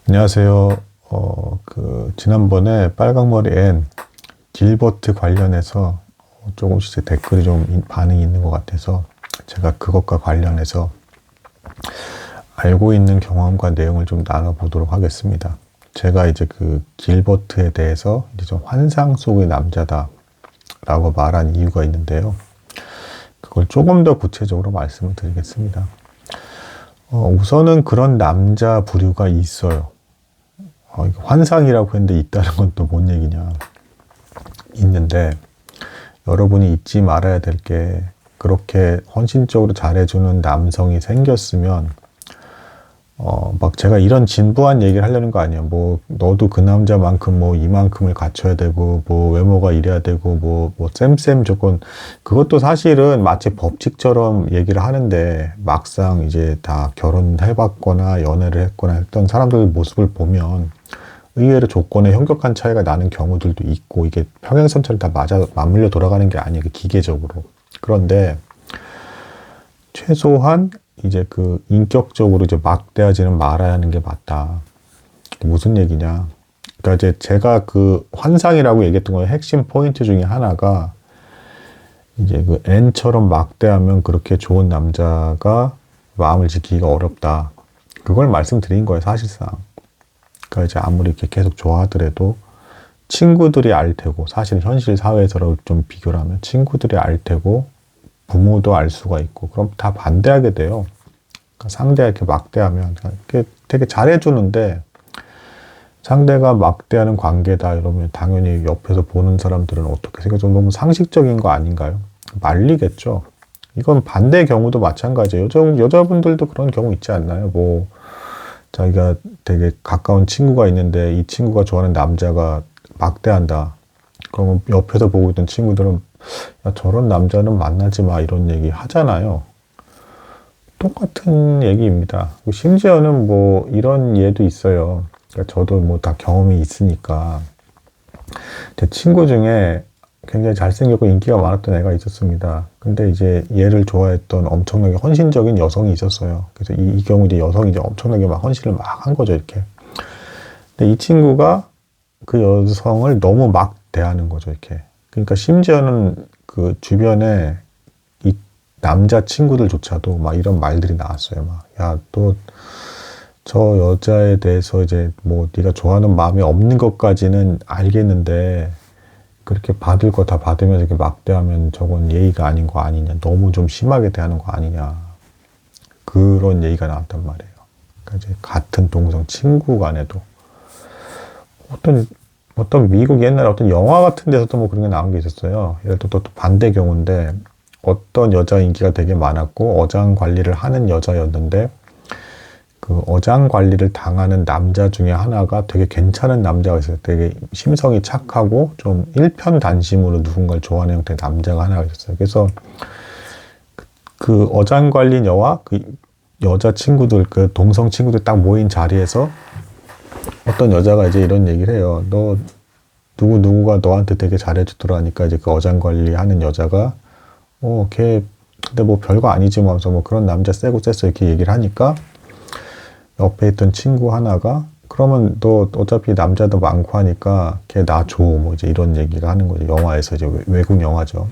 안녕하세요. 지난번에 빨강머리 앤 길버트 관련해서 조금씩 댓글이 좀 반응이 있는 것 같아서 제가 그것과 관련해서 알고 있는 경험과 내용을 좀 나눠보도록 하겠습니다. 제가 이제 그 길버트에 대해서 이제 좀 환상 속의 남자다 라고 말한 이유가 있는데요. 그걸 조금 더 구체적으로 말씀을 드리겠습니다. 우선은 그런 남자 부류가 있어요. 이거 환상이라고 했는데 있다는 건 또 뭔 얘기냐. 있는데, 여러분이 잊지 말아야 될 게, 그렇게 헌신적으로 잘해주는 남성이 생겼으면, 막 제가 이런 진부한 얘기를 하려는 거 아니에요. 뭐, 너도 그 남자만큼 뭐, 이만큼을 갖춰야 되고, 뭐, 외모가 이래야 되고, 쌤 조건. 그것도 사실은 마치 법칙처럼 얘기를 하는데, 막상 이제 다 결혼해봤거나, 연애를 했거나 했던 사람들 모습을 보면, 의외로 조건에 현격한 차이가 나는 경우들도 있고, 이게 평행선처럼 다 맞물려 돌아가는 게 아니에요. 기계적으로. 그런데, 최소한, 이제 그 인격적으로 이제 막대하지는 말아야 하는 게 맞다. 무슨 얘기냐. 그러니까 이제 제가 그 환상이라고 얘기했던 거의 핵심 포인트 중에 하나가 이제 그 N처럼 막대하면 그렇게 좋은 남자가 마음을 지키기가 어렵다. 그걸 말씀드린 거예요, 사실상. 그러니까 이제 아무리 이렇게 계속 좋아하더라도 친구들이 알 테고, 사실 현실 사회에서 좀 비교를 하면 친구들이 알 테고, 부모도 알 수가 있고, 그럼 다 반대하게 돼요. 그러니까 상대가 이렇게 막대하면, 이렇게 되게 잘해주는데, 상대가 막대하는 관계다 이러면 당연히 옆에서 보는 사람들은 어떻게 생각해? 좀 너무 상식적인 거 아닌가요? 말리겠죠. 이건 반대의 경우도 마찬가지예요. 여자분들도 그런 경우 있지 않나요? 뭐, 자기가 되게 가까운 친구가 있는데 이 친구가 좋아하는 남자가 막대한다. 그러면 옆에서 보고 있던 친구들은 야, 저런 남자는 만나지 마 이런 얘기 하잖아요. 똑같은 얘기입니다. 심지어는 뭐 이런 예도 있어요. 그러니까 저도 뭐 다 경험이 있으니까 제 친구 중에 굉장히 잘생겼고 인기가 많았던 애가 있었습니다. 근데 이제 얘를 좋아했던 엄청나게 헌신적인 여성이 있었어요. 그래서 이 경우 이제 여성이 이제 엄청나게 막 헌신을 막 한 거죠, 이렇게. 근데 이 친구가 그 여성을 너무 막 대하는 거죠, 이렇게. 그러니까 심지어는 그 주변에 이 남자 친구들조차도 막 이런 말들이 나왔어요. 막, 야, 너 저 여자에 대해서 이제 뭐 네가 좋아하는 마음이 없는 것까지는 알겠는데 그렇게 받을 거 다 받으면서 이렇게 막대하면 저건 예의가 아닌 거 아니냐. 너무 좀 심하게 대하는 거 아니냐. 그런 얘기가 나왔단 말이에요. 그러니까 이제 같은 동성 친구 간에도 어떤 미국 옛날에 어떤 영화 같은 데서도 뭐 그런 게 나온 게 있었어요. 예를 들어 또 반대 경우인데 어떤 여자 인기가 되게 많았고 어장 관리를 하는 여자였는데 그 어장 관리를 당하는 남자 중에 하나가 되게 괜찮은 남자가 있어요. 되게 심성이 착하고 좀 일편단심으로 누군가를 좋아하는 형태의 남자가 하나가 있었어요. 그래서 그 어장 관리녀와 그 여자 친구들, 그 동성 친구들 딱 모인 자리에서 어떤 여자가 이제 이런 얘기를 해요. 너 누구가 너한테 되게 잘해주더라 하니까 이제 그 어장 관리하는 여자가 걔 근데 뭐 별거 아니지 뭐 하면서 뭐 그런 남자 세고 셌어 이렇게 얘기를 하니까 옆에 있던 친구 하나가 그러면 너 어차피 남자도 많고 하니까 걔 나 줘 뭐 이제 이런 얘기가 하는 거죠. 영화에서 이제 외국 영화죠.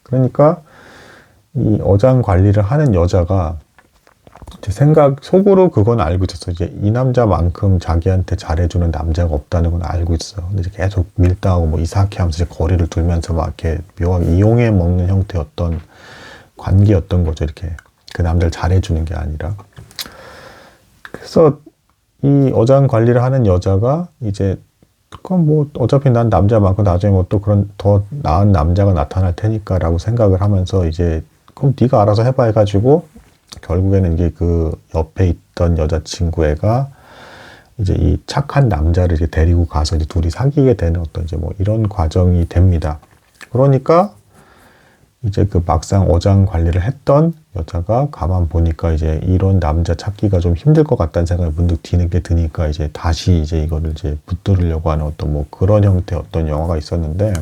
그러니까 이 어장 관리를 하는 여자가 제 속으로 그건 알고 있었어. 이제 이 남자만큼 자기한테 잘해주는 남자가 없다는 건 알고 있어. 근데 이제 계속 밀당하고 뭐 이상하게 하면서 이제 거리를 두면서 막 이렇게 묘하게 이용해 먹는 형태였던 관계였던 거죠. 이렇게 그 남자를 잘해주는 게 아니라. 그래서 이 어장 관리를 하는 여자가 이제 그럼 뭐 어차피 난 남자 많고 나중에 뭐 또 그런 더 나은 남자가 나타날 테니까라고 생각을 하면서 이제 그럼 네가 알아서 해봐 해가지고 결국에는 이게 그 옆에 있던 여자친구 애가 이제 이 착한 남자를 이제 데리고 가서 이제 둘이 사귀게 되는 어떤 이제 뭐 이런 과정이 됩니다. 그러니까 이제 그 막상 어장 관리를 했던 여자가 가만 보니까 이제 이런 남자 찾기가 좀 힘들 것 같다는 생각이 문득 뒤늦게 드니까 이제 다시 이제 이거를 이제 붙들으려고 하는 어떤 뭐 그런 형태의 어떤 영화가 있었는데,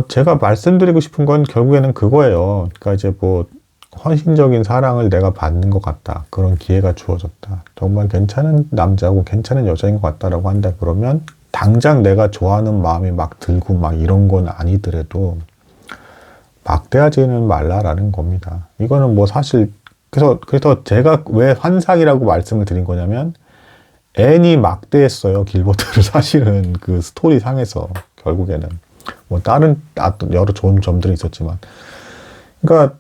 제가 말씀드리고 싶은 건 결국에는 그거예요. 그러니까 이제 뭐 헌신적인 사랑을 내가 받는 것 같다. 그런 기회가 주어졌다. 정말 괜찮은 남자고 괜찮은 여자인 것 같다라고 한다. 그러면 당장 내가 좋아하는 마음이 막 들고 막 이런 건 아니더라도 막대하지는 말라라는 겁니다. 이거는 뭐 사실 그래서 제가 왜 환상이라고 말씀을 드린 거냐면 앤이 막대했어요. 길버트를 사실은 그 스토리 상에서 결국에는 뭐 다른 여러 좋은 점들이 있었지만 그러니까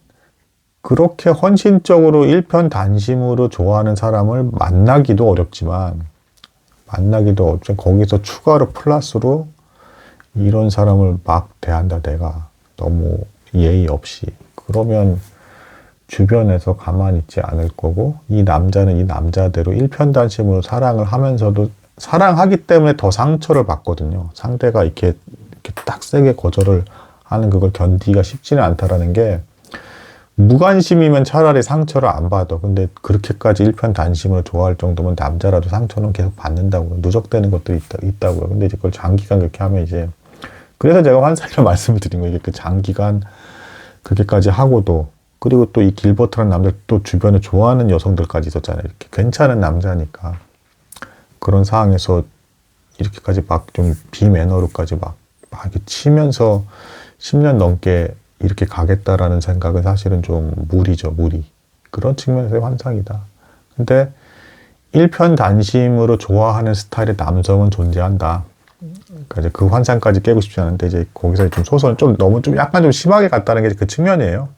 그렇게 헌신적으로 일편단심으로 좋아하는 사람을 만나기도 어렵지만 거기서 추가로 플러스로 이런 사람을 막 대한다 내가 너무 예의 없이 그러면 주변에서 가만히 있지 않을 거고 이 남자는 이 남자대로 일편단심으로 사랑을 하면서도 사랑하기 때문에 더 상처를 받거든요. 상대가 이렇게 딱 세게 거절을 하는 그걸 견디기가 쉽지는 않다라는 게 무관심이면 차라리 상처를 안 받아. 근데 그렇게까지 일편단심으로 좋아할 정도면 남자라도 상처는 계속 받는다고요. 누적되는 것들이 있다고요. 근데 이제 그걸 장기간 그렇게 하면 이제 그래서 제가 환상이라고 말씀을 드린 거예요. 이게 그 장기간 그렇게까지 하고도 그리고 또 이 길버트라는 남자 또 주변에 좋아하는 여성들까지 있었잖아요. 이렇게 괜찮은 남자니까 그런 상황에서 이렇게까지 막 좀 비매너로까지 막 이렇게 치면서 10년 넘게 이렇게 가겠다라는 생각은 사실은 좀 무리죠, 무리. 그런 측면에서의 환상이다. 근데 일편단심으로 좋아하는 스타일의 남성은 존재한다. 그러니까 이제 그 환상까지 깨고 싶지 않은데 이제 거기서 좀 소설 좀 너무 좀 약간 좀 심하게 갔다는 게 그 측면이에요.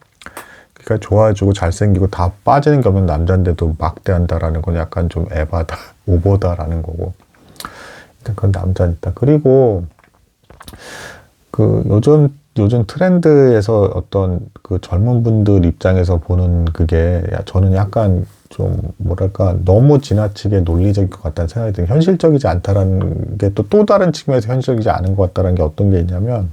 그러니까 좋아해주고 잘생기고 다 빠지는 게 없는 남자인데도 막대한다라는 건 약간 좀 에바다, 오버다라는 거고. 일단 그건 남자니까. 그리고 그 요즘 트렌드에서 어떤 그 젊은 분들 입장에서 보는 그게 저는 약간 좀 뭐랄까 너무 지나치게 논리적인 것 같다는 생각이 들어요. 현실적이지 않다라는 게 또 다른 측면에서 현실적이지 않은 것 같다는 게 어떤 게 있냐면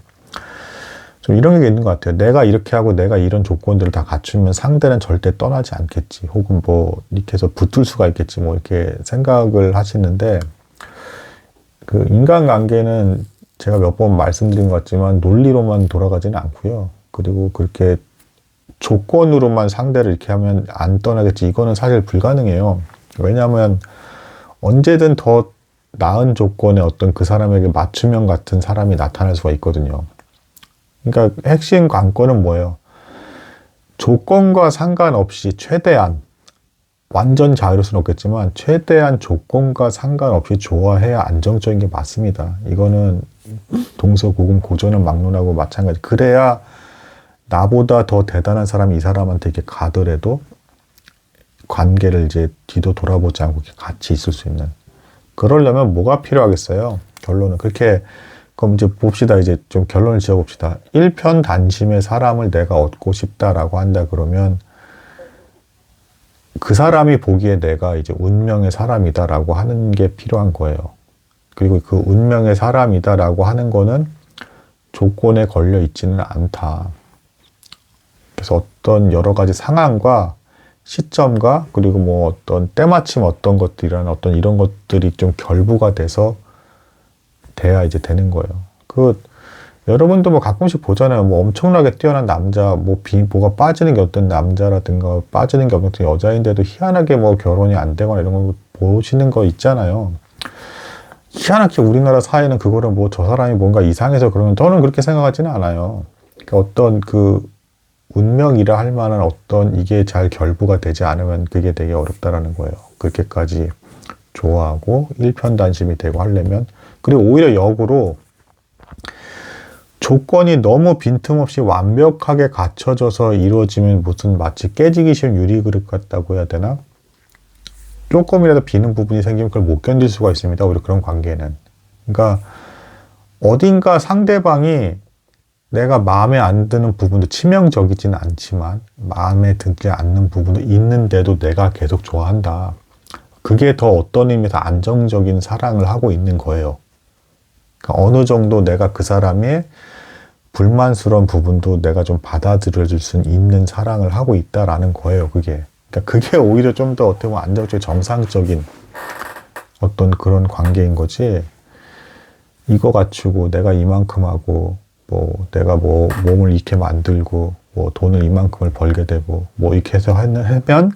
좀 이런 게 있는 것 같아요. 내가 이렇게 하고 내가 이런 조건들을 다 갖추면 상대는 절대 떠나지 않겠지. 혹은 뭐 이렇게 해서 붙을 수가 있겠지. 뭐 이렇게 생각을 하시는데 그 인간관계는 제가 몇 번 말씀드린 것 같지만 논리로만 돌아가지는 않고요. 그리고 그렇게 조건으로만 상대를 이렇게 하면 안 떠나겠지. 이거는 사실 불가능해요. 왜냐하면 언제든 더 나은 조건의 어떤 그 사람에게 맞춤형 같은 사람이 나타날 수가 있거든요. 그러니까 핵심 관건은 뭐예요? 조건과 상관없이 최대한 완전 자유로울 수는 없겠지만 최대한 조건과 상관없이 좋아해야 안정적인 게 맞습니다. 이거는 동서고금 고전을 막론하고 마찬가지. 그래야 나보다 더 대단한 사람이 이 사람한테 이렇게 가더라도 관계를 이제 뒤도 돌아보지 않고 이렇게 같이 있을 수 있는. 그러려면 뭐가 필요하겠어요? 결론은 그렇게 그럼 이제 봅시다. 이제 좀 결론을 지어봅시다. 일편단심의 사람을 내가 얻고 싶다라고 한다 그러면 그 사람이 보기에 내가 이제 운명의 사람이다라고 하는 게 필요한 거예요. 그리고 그 운명의 사람이다라고 하는 거는 조건에 걸려 있지는 않다. 그래서 어떤 여러 가지 상황과 시점과 그리고 뭐 어떤 때마침 어떤 것들이란 어떤 이런 것들이 좀 결부가 돼야 이제 되는 거예요. 여러분도 뭐 가끔씩 보잖아요. 뭐 엄청나게 뛰어난 남자, 뭐가 빠지는 게 어떤 남자라든가 빠지는 게 어떤 여자인데도 희한하게 뭐 결혼이 안 되거나 이런 거 보시는 거 있잖아요. 희한하게 우리나라 사회는 그거를 뭐 저 사람이 뭔가 이상해서 그러면 저는 그렇게 생각하지는 않아요. 그러니까 어떤 그 운명이라 할 만한 어떤 이게 잘 결부가 되지 않으면 그게 되게 어렵다라는 거예요. 그렇게까지 좋아하고 일편단심이 되고 하려면. 그리고 오히려 역으로 조건이 너무 빈틈없이 완벽하게 갖춰져서 이루어지면 무슨 마치 깨지기 쉬운 유리그릇 같다고 해야 되나? 조금이라도 비는 부분이 생기면 그걸 못 견딜 수가 있습니다. 오히려 그런 관계는. 그러니까 어딘가 상대방이 내가 마음에 안 드는 부분도 치명적이지는 않지만 마음에 들지 않는 부분도 있는데도 내가 계속 좋아한다. 그게 더 어떤 의미에서 안정적인 사랑을 하고 있는 거예요. 그러니까 어느 정도 내가 그 사람의 불만스러운 부분도 내가 좀 받아들여줄 수 있는 사랑을 하고 있다라는 거예요, 그게. 그러니까 그게 오히려 좀 더 어떻게 보면 안정적인 정상적인 어떤 그런 관계인 거지. 이거 갖추고 내가 이만큼 하고, 내가 몸을 이렇게 만들고, 뭐 돈을 이만큼을 벌게 되고 뭐 이렇게 해서 하면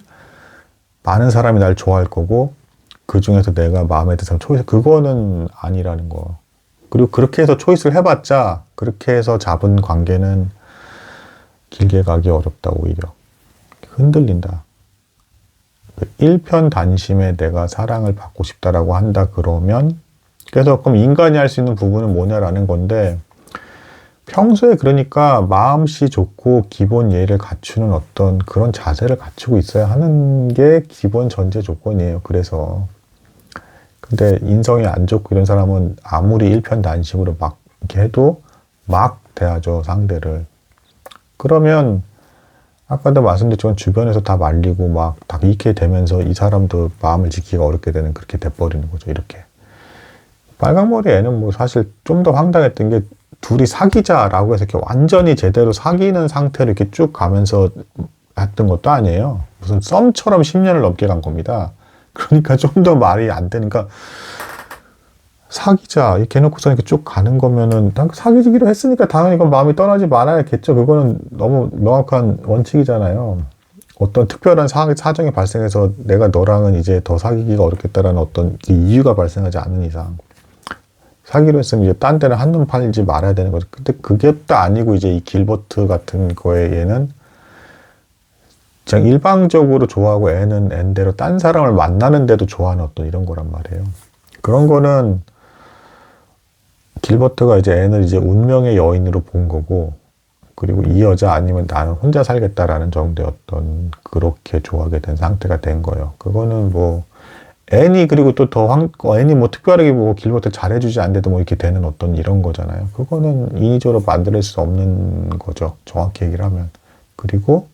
많은 사람이 날 좋아할 거고 그 중에서 내가 마음에 드는 사람 초이스 그거는 아니라는 거. 그리고 그렇게 해서 초이스를 해봤자 그렇게 해서 잡은 관계는 길게 가기 어렵다 오히려 흔들린다. 일편단심에 내가 사랑을 받고 싶다라고 한다 그러면 그래서 그럼 인간이 할 수 있는 부분은 뭐냐라는 건데 평소에 그러니까 마음씨 좋고 기본 예의를 갖추는 어떤 그런 자세를 갖추고 있어야 하는 게 기본 전제 조건이에요. 그래서 근데 인성이 안 좋고 이런 사람은 아무리 일편단심으로 막 이렇게 해도 막 대하죠 상대를. 그러면 아까도 말씀드렸지만 주변에서 다 말리고 막 다 이렇게 되면서 이 사람도 마음을 지키기가 어렵게 되는 그렇게 돼버리는 거죠. 이렇게 빨강머리 애는 뭐 사실 좀 더 황당했던 게 둘이 사귀자라고 해서 이렇게 완전히 제대로 사귀는 상태로 이렇게 쭉 가면서 했던 것도 아니에요. 무슨 썸처럼 10년을 넘게 간 겁니다. 그러니까 좀 더 말이 안 되니까 사귀자 이렇게 해놓고서 이렇게 쭉 가는 거면은 사귀기로 했으니까 당연히 이건 마음이 떠나지 말아야겠죠. 그거는 너무 명확한 원칙이잖아요. 어떤 특별한 사정이 발생해서 내가 너랑은 이제 더 사귀기가 어렵겠다라는 어떤 이유가 발생하지 않는 이상 사귀기로 했으면 이제 딴 데는 한눈 팔지 말아야 되는 거죠. 근데 그게 또 아니고 이제 이 길버트 같은 거에 얘는 그냥 일방적으로 좋아하고 애는 앤대로 딴 사람을 만나는데도 좋아하는 어떤 이런 거란 말이에요. 그런 거는 길버트가 이제 애를 이제 운명의 여인으로 본 거고 그리고 이 여자 아니면 나는 혼자 살겠다라는 정도의 어떤 그렇게 좋아하게 된 상태가 된 거예요. 그거는 뭐 애니 그리고 또 애니 뭐 특별하게 뭐 길버트 잘해주지 않는데도 뭐 이렇게 되는 어떤 이런 거잖아요. 그거는 인위적으로 만들 수 없는 거죠. 정확히 얘기를 하면. 그리고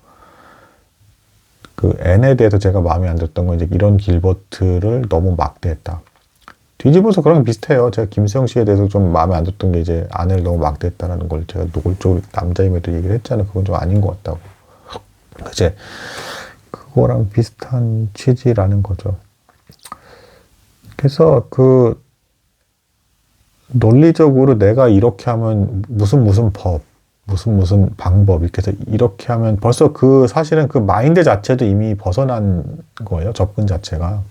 그 앤에 대해서 제가 마음에 안 들었던 건 이제 이런 길버트를 너무 막대했다. 뒤집어서 그런 게 비슷해요. 제가 김수영 씨에 대해서 좀 마음에 안 들었던 게 이제 아내를 너무 막대했다라는 걸 제가 노골적으로 남자임에도 얘기를 했잖아요. 그건 좀 아닌 것 같다고. 이제 그거랑 비슷한 취지라는 거죠. 그래서 그 논리적으로 내가 이렇게 하면 무슨 법, 무슨 방법 이렇게 해서 이렇게 하면 벌써 그 사실은 그 마인드 자체도 이미 벗어난 거예요. 접근 자체가.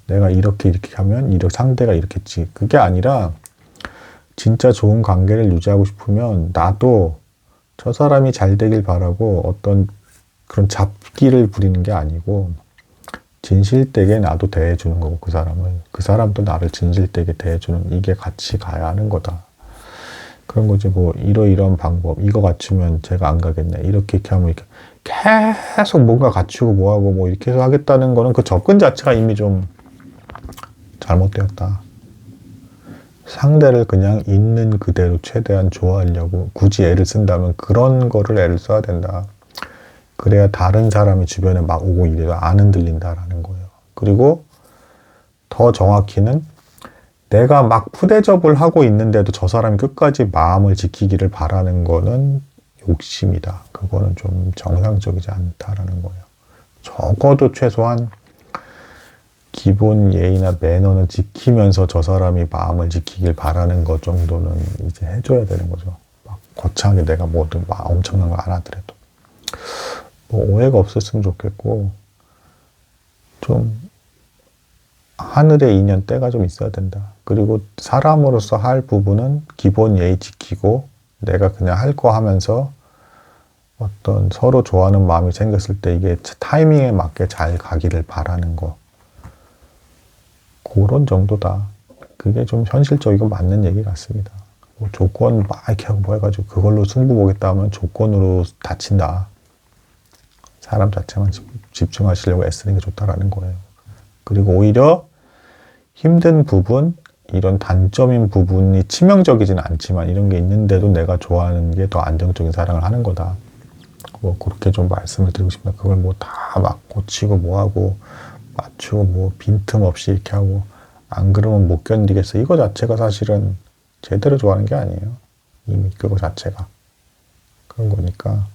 내가 이렇게 하면 상대가 이렇겠지. 그게 아니라 진짜 좋은 관계를 유지하고 싶으면 나도 저 사람이 잘 되길 바라고 어떤 그런 잡기를 부리는 게 아니고 진실되게 나도 대해주는 거고 그 사람도 나를 진실되게 대해주는 이게 같이 가야 하는 거다. 그런 거지 뭐 이러이러한 방법 이거 갖추면 제가 안 가겠네 이렇게 하면 이렇게 계속 뭔가 갖추고 뭐하고 뭐 이렇게 해서 하겠다는 거는 그 접근 자체가 이미 좀 잘못되었다. 상대를 그냥 있는 그대로 최대한 좋아하려고 굳이 애를 쓴다면 그런 거를 애를 써야 된다. 그래야 다른 사람이 주변에 막 오고 이래도 안 흔들린다라는 거예요. 그리고 더 정확히는 내가 막 푸대접을 하고 있는데도 저 사람이 끝까지 마음을 지키기를 바라는 거는 욕심이다. 그거는 좀 정상적이지 않다라는 거예요. 적어도 최소한 기본 예의나 매너는 지키면서 저 사람이 마음을 지키길 바라는 것 정도는 이제 해줘야 되는 거죠. 막 거창하게 내가 뭐든 막 엄청난 거 안 하더라도. 뭐 오해가 없었으면 좋겠고, 좀 하늘의 인연 때가 좀 있어야 된다. 그리고 사람으로서 할 부분은 기본 예의 지키고 내가 그냥 할 거 하면서 어떤 서로 좋아하는 마음이 생겼을 때 이게 타이밍에 맞게 잘 가기를 바라는 거. 그런 정도다. 그게 좀 현실적이고 맞는 얘기 같습니다. 뭐 조건 막 이렇게 하고 뭐 해가지고 그걸로 승부 보겠다 하면 조건으로 다친다. 사람 자체만 집중하시려고 애쓰는 게 좋다라는 거예요. 그리고 오히려 힘든 부분, 이런 단점인 부분이 치명적이지는 않지만 이런 게 있는데도 내가 좋아하는 게 더 안정적인 사랑을 하는 거다. 뭐 그렇게 좀 말씀을 드리고 싶다. 그걸 뭐 다 막 고치고 뭐하고 맞추고 뭐 빈틈없이 이렇게 하고 안 그러면 못 견디겠어. 이거 자체가 사실은 제대로 좋아하는 게 아니에요. 이미 그거 자체가. 그런 거니까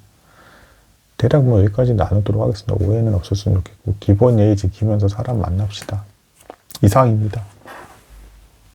대략 뭐 여기까지 나누도록 하겠습니다. 오해는 없었으면 좋겠고 기본 예의 지키면서 사람 만납시다. 이상입니다.